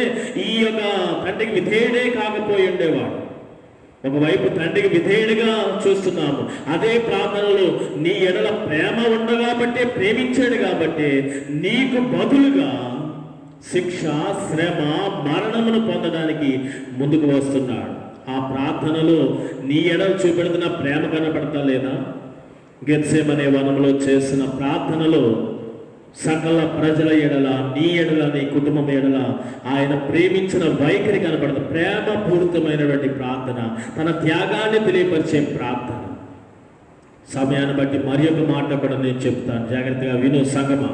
Speaker 1: ఈ యొక్క తండ్రికి విధేయుడే కాకపోయి ఉండేవాడు. ఒకవైపు తండ్రికి విధేయుడిగా చూస్తున్నాము, అదే ప్రార్థనలో నీ ఎడల ప్రేమ ఉండగాబట్టే, ప్రేమించాడు కాబట్టే నీకు బదులుగా శిక్ష, శ్రమ, మరణమును పొందడానికి ముందుకు వస్తున్నాడు. ఆ ప్రార్థనలో నీ ఎడల చూపెడుతున్న ప్రేమ కనపడతా లేదా? గెత్సేమనే వనంలో చేసిన ప్రార్థనలో సకల ప్రజల ఎడల, నీ ఎడల, నీ కుటుంబం ఎడల ఆయన ప్రేమించిన వైఖరి కనపడుతుంది. ప్రేమ పూరితమైనటువంటి ప్రార్థన, తన త్యాగాన్ని తెలియపరిచే ప్రార్థన. సమయాన్ని బట్టి మరి ఒక మాట కూడా నేను చెప్తాను, జాగ్రత్తగా విను సంగమా.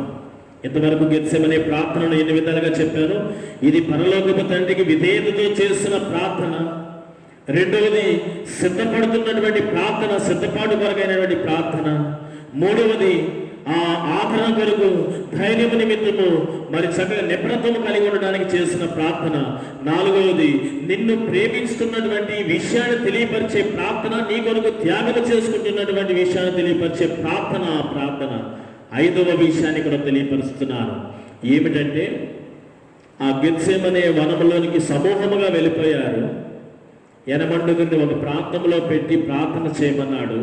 Speaker 1: ఇంతవరకు గెత్సేమనే ప్రార్థనను ఎన్ని విధాలుగా చెప్పాను. ఇది పరలోకపు తండ్రికి విధేయతతో చేసిన ప్రార్థన. రెండవది సిద్ధపడుతున్నటువంటి ప్రార్థన, సిద్ధపాటు కొరకైనటువంటి ప్రార్థన. మూడవది ఆ ఆదరణ కొరకు ధైర్యం నిమిత్తము మరి చక్కగా నిపుణత్వం కలిగి ఉండడానికి చేసిన ప్రార్థన. 4వది నిన్ను ప్రేమిస్తున్నటువంటి విషయాన్ని తెలియపరిచే ప్రార్థన, నీ కొరకు త్యాగం చేసుకుంటున్నటువంటి విషయాన్ని తెలియపరిచే ప్రార్థన. 5వ విషయాన్ని కూడా తెలియపరుస్తున్నాను. ఏమిటంటే ఆ గెత్సేమనే వనంలోనికి సమూహముగా వెళ్ళిపోయారు. ఎనమండుగురిని ఒక ప్రాంతంలో పెట్టి ప్రార్థన చేయమన్నాడు.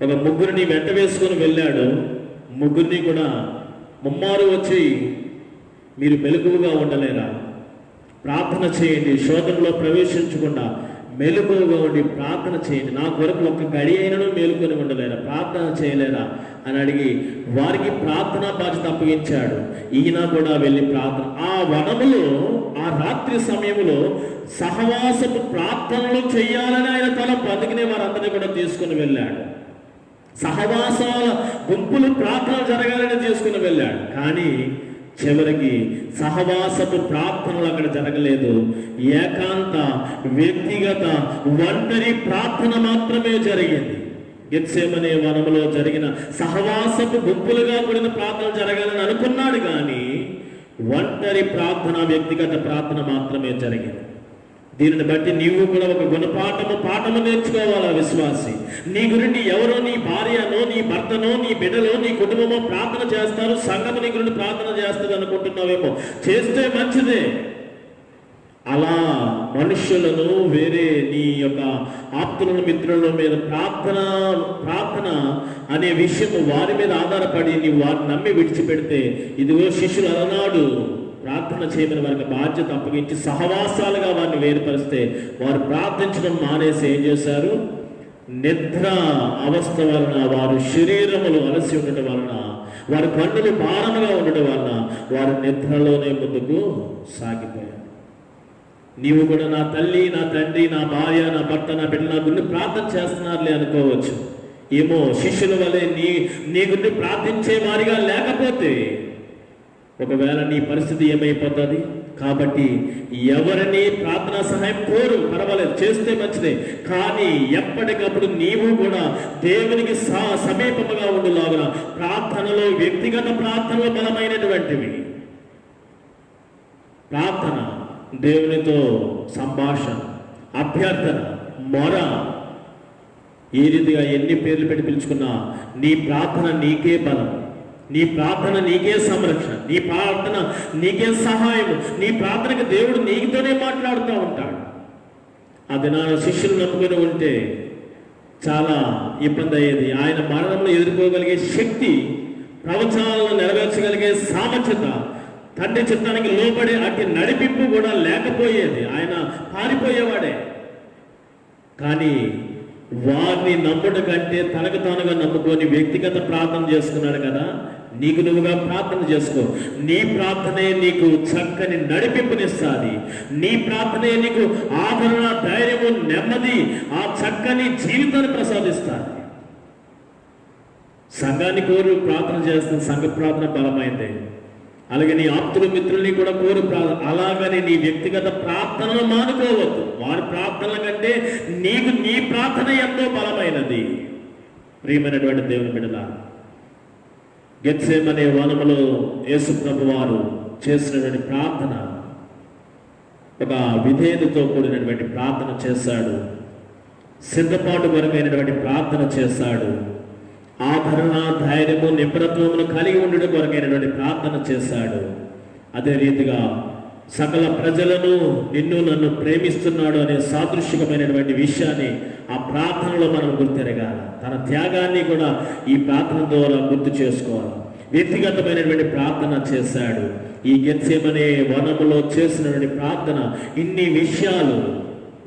Speaker 1: ఒక ముగ్గురిని వెంట వేసుకొని వెళ్ళాడు. ముగ్గురిని కూడా ముమ్మారు వచ్చి మీరు మెలకువగా ఉండలేరా, ప్రార్థన చేయండి, శోధనలో ప్రవేశించకుండా మెలకువగా ఉండి ప్రార్థన చేయండి, నా కొరకు ఒక్క గడి అయినను మేలుకొని ఉండలేరా, ప్రార్థన చేయలేరా అని అడిగి వారికి ప్రార్థనా బాధ్యత అప్పగించాడు. ఈయన కూడా వెళ్ళి ప్రార్థన ఆ వనములో ఆ రాత్రి సమయంలో సహవాసపు ప్రార్థనలు చేయాలని ఆయన తలంపు. అందుకనే వారందరినీ కూడా తీసుకుని వెళ్ళాడు. సహవాసాల గుంపులు ప్రార్థన జరగాలని తీసుకుని వెళ్ళాడు. కానీ చివరికి సహవాసపు ప్రార్థనలు అక్కడ జరగలేదు. ఏకాంత వ్యక్తిగత ఒంటరి ప్రార్థన మాత్రమే జరిగింది. గెత్సేమనే వనములో జరిగిన సహవాసపు గుంపులుగా కూడిన ప్రార్థన జరగాలని అనుకున్నాడు, కానీ ఒంటరి ప్రార్థన, వ్యక్తిగత ప్రార్థన మాత్రమే జరిగింది. దీనిని బట్టి నీవు కూడా ఒక పాఠము నేర్చుకోవాలా విశ్వాసి. నీ గురించి ఎవరో, నీ భార్యనో, నీ భర్తనో, నీ బిడ్డలో, నీ కుటుంబమో ప్రార్థన చేస్తారు, సంఘము నీ గురించి ప్రార్థన చేస్తుంది అనుకుంటున్నావేమో. చేస్తే మంచిదే. అలా మనుష్యులను, వేరే నీ యొక్క ఆప్తులను, మిత్రుల మీద ప్రార్థన అనే విషయం వారి మీద ఆధారపడి నీవు వారిని నమ్మి విడిచిపెడితే, ఇదిగో శిష్యులు అలనాడు ప్రార్థన చేయమని వారికి బాధ్యత అప్పగించి సహవాసాలుగా వారిని వేరుపరిస్తే వారు ప్రార్థించడం మానేసి ఏం చేశారు? నిద్ర అవస్థ వలన, వారు శరీరములు అలసి ఉండటం వలన, వారి కన్నులు భారముగా ఉండటం వలన వారు నిద్రలోనే ముందుకు సాగిపోయారు. నీవు కూడా నా తల్లి, నా తండ్రి, నా భార్య, నా భర్త, నా బిడ్డ నా గురించి ప్రార్థన చేస్తున్నారులే అనుకోవచ్చు. ఏమో శిష్యుల వలె నీ గురించి ప్రార్థించే వారిగా లేకపోతే ఒకవేళ నీ పరిస్థితి ఏమైపోతుంది? కాబట్టి ఎవరిని ప్రార్థనా సహాయం కోరు, పర్వాలేదు, చేస్తే మంచిదే. కానీ ఎప్పటికప్పుడు నీవు కూడా దేవునికి సమీపముగా ఉండులాగున ప్రార్థనలో, వ్యక్తిగత ప్రార్థనలో బలమైనటువంటివి. ప్రార్థన, దేవునితో సంభాషణ, అభ్యర్థన, మొర, ఏ రీతిగా ఎన్ని పేర్లు పెట్టి పిలుచుకున్నా నీ ప్రార్థన నీకే బలం, నీ ప్రార్థన నీకే సంరక్షణ, నీ ప్రార్థన నీకే సహాయం. నీ ప్రార్థనకి దేవుడు నీతోనే మాట్లాడుతూ ఉంటాడు. అది నా శిష్యులు నమ్ముకుని ఉంటే చాలా ఇబ్బంది అయ్యేది. ఆయన మరణంలో ఎదుర్కోగలిగే శక్తి, ప్రవచనాలను నెరవేర్చగలిగే సామర్థ్యత, తండ్రి చిత్తానికి లోబడే అట్టి నడిపింపు కూడా లేకపోయేది. ఆయన పారిపోయేవాడే. కానీ వారిని నమ్ముట కంటే తనకు తానుగా నమ్ముకొని వ్యక్తిగత ప్రార్థన చేసుకున్నాడు కదా. నీకు నువ్వుగా ప్రార్థన చేసుకో. నీ ప్రార్థనే నీకు చక్కని నడిపింపునిస్తుంది. నీ ప్రార్థనే నీకు ఆదరణ, ధైర్యము, నెమ్మది, ఆ చక్కని జీవితాన్ని ప్రసాదిస్తుంది. సంఘాన్ని కోరు ప్రార్థన చేస్తున్న సంఘ ప్రార్థన బలమైంది. అలాగే నీ ఆప్తులు, మిత్రుల్ని కూడా కోరు ప్రార్థన. అలాగని నీ వ్యక్తిగత ప్రార్థనలు మానుకోవద్దు. వారి ప్రార్థనల కంటే నీకు నీ ప్రార్థన ఎంతో బలమైనది. ప్రియమైనటువంటి దేవుని బిడ్డలారా, గెత్సేమనే వనములో యేసు ప్రభు వారు చేసినటువంటి ప్రార్థన ఒక విధేయతతో కూడినటువంటి ప్రార్థన చేశాడు. సిద్ధపాటు కొరకైనటువంటి ప్రార్థన చేశాడు. ఆదరణ, ధైర్యము, నిపుణత్వమును కలిగి ఉండడం కొరకైనటువంటి ప్రార్థన చేశాడు. అదే రీతిగా సకల ప్రజలను నిన్ను నన్ను ప్రేమిస్తున్నాడు అనే సాదృశ్యమైనటువంటి విషయాన్ని ఆ ప్రార్థనలో మనం గుర్తెరగాలి. తన త్యాగాన్ని కూడా ఈ ప్రార్థన ద్వారా గుర్తు చేసుకోవాలి. వ్యక్తిగతమైనటువంటి ప్రార్థన చేశాడు. ఈ గెత్సేమనే వనములో చేసినటువంటి ప్రార్థన ఇన్ని విషయాలు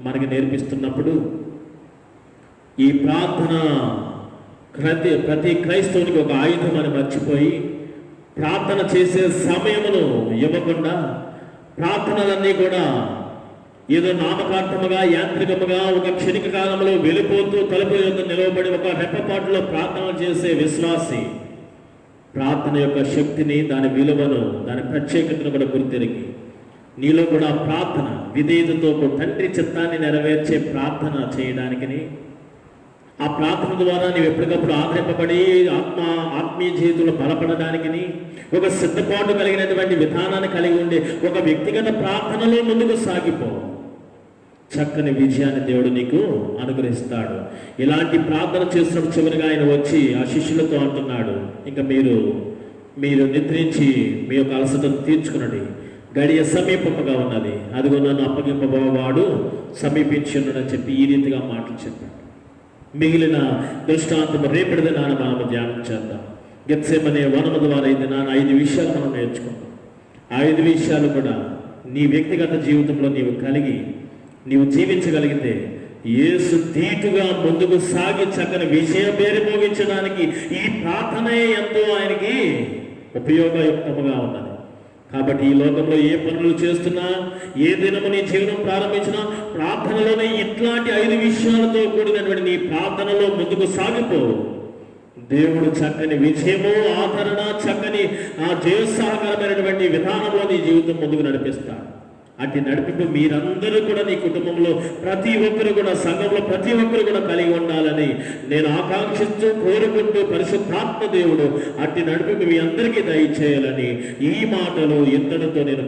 Speaker 1: మనకి నేర్పిస్తున్నప్పుడు, ఈ ప్రార్థన ప్రతి క్రైస్తవునికి ఒక ఆయుధం అని మర్చిపోయి ప్రార్థన చేసే సమయమును ఇవ్వకుండా, ప్రార్థనలన్నీ కూడా ఏదో నామకార్థముగా, యాంత్రికముగా ఒక క్షణిక కాలంలో వెళ్ళిపోతూ తలుపు యొద్ద నిలవబడి ఒక రెప్పపాటులో ప్రార్థన చేసే విశ్వాసి ప్రార్థన యొక్క శక్తిని, దాని విలువను, దాని ప్రత్యేకతను కూడా గుర్తిరిగి నీలో కూడా ప్రార్థన విధేయతతో తండ్రి చిత్తాన్ని నెరవేర్చే ప్రార్థన చేయడానికి ఆ ప్రార్థన ద్వారా నీవు ఎప్పటికప్పుడు ఆదరింపబడి ఆత్మీయ జీవితంలో బలపడడానికి ఒక సిద్ధపాటు కలిగినటువంటి విధానాన్ని కలిగి ఉండి ఒక వ్యక్తిగత ప్రార్థనలో ముందుకు సాగిపో. చక్కని విజయాన్ని దేవుడు నీకు అనుగ్రహిస్తాడు. ఇలాంటి ప్రార్థన చేస్తున్నప్పుడు చివరిగా ఆయన వచ్చి ఆ శిష్యులతో అంటున్నాడు, ఇంకా మీరు నిద్రించి మీ యొక్క అలసటను తీర్చుకునండి, గడియ సమీపముగా ఉన్నది, అదిగో నన్ను అప్పగింపబోవాడు సమీపించున్నదని చెప్పి ఈ రీతిగా మాటలు చెప్పాడు. మిగిలిన దృష్టాంతం రేపటి దినాన మనము ధ్యానం చేద్దాం. గెత్సేమనే వనము ద్వారా ఇది నాన్న 5 విషయాలు మనం నేర్చుకుందాం. ఆ 5 విషయాలు కూడా నీ వ్యక్తిగత జీవితంలో నీవు జీవించగలిగితే యేసు ధీటుగా ముందుకు సాగి చక్కని విజయ పేరు మోగించడానికి ఈ ప్రార్థనే ఎంతో ఆయనకి ఉపయోగయుక్తముగా ఉన్నది. కాబట్టి ఈ లోకంలో ఏ పనులు చేస్తున్నా, ఏ దినము నీ జీవనం ప్రారంభించినా ప్రార్థనలోనే ఇట్లాంటి 5 విషయాలతో కూడినటువంటి నీ ప్రార్థనలో ముందుకు సాగిపో. దేవుడు చక్కని విజయము, ఆదరణ, చక్కని ఆ జయోత్సాహకరమైనటువంటి విధానంలో నీ జీవితం ముందుకు నడిపిస్తాడు. అటు నడిపింపు మీరందరూ కూడా నీ కుటుంబంలో ప్రతి ఒక్కరు కూడా, సంఘంలో ప్రతి ఒక్కరు కూడా కలిగి ఉండాలని నేను ఆకాంక్షిస్తూ కోరుకుంటూ పరిశుద్ధాత్మ దేవుడు అట్టి నడిపింపు మీ అందరికీ దయచేయాలని ఈ మాటలు ఇంతటితో నేను